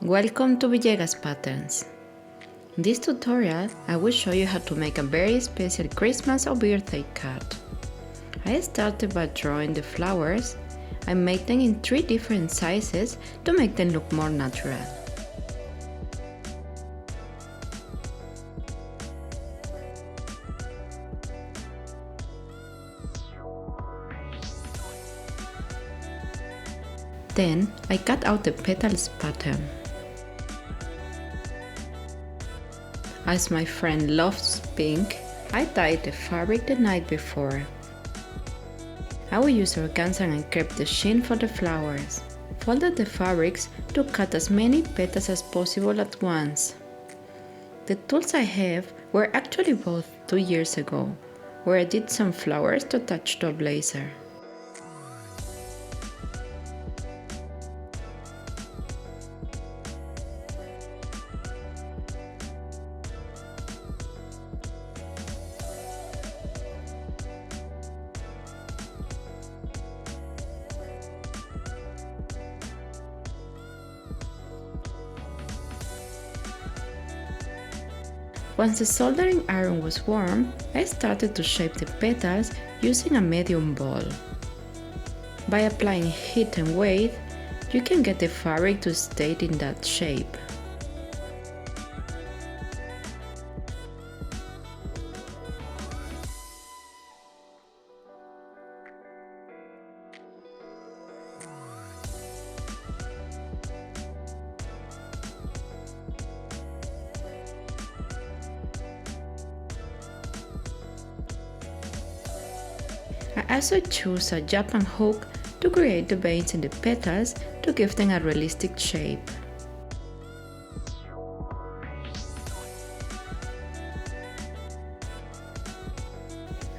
Welcome to Villegas Patterns. In this tutorial, I will show you how to make a very special Christmas or birthday card. I started by drawing the flowers. I made them in 3 different sizes to make them look more natural. Then I cut out the petals pattern. As my friend loves pink, I dyed the fabric the night before. I will use organza and crepe the sheen for the flowers. Folded the fabrics to cut as many petals as possible at once. The tools I have were actually bought 2 years ago, where I did some flowers to attach to a blazer. Once the soldering iron was warm, I started to shape the petals using a medium ball. By applying heat and weight, you can get the fabric to stay in that shape. I also choose a Japan hook to create the veins in the petals to give them a realistic shape.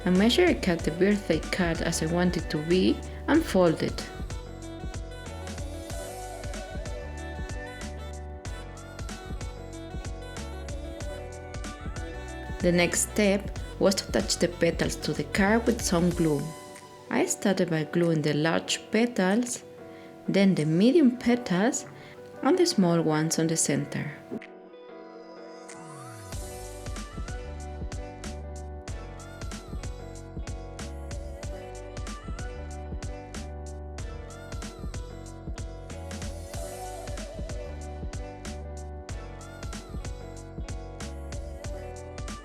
I measure cut the birthday card as I want it to be and fold it. The next step was to attach the petals to the card with some glue. I started by gluing the large petals, then the medium petals, and the small ones on the center.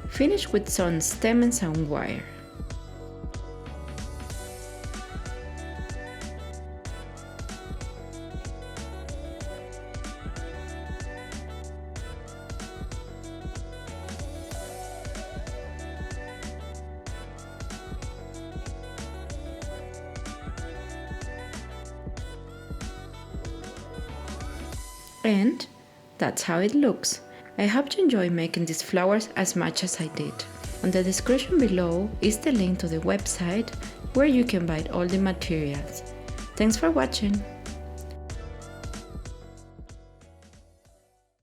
Finish with some stamens and wire. And that's how it looks. I hope you enjoy making these flowers as much as I did. On the description below is the link to the website where you can buy all the materials. Thanks for watching!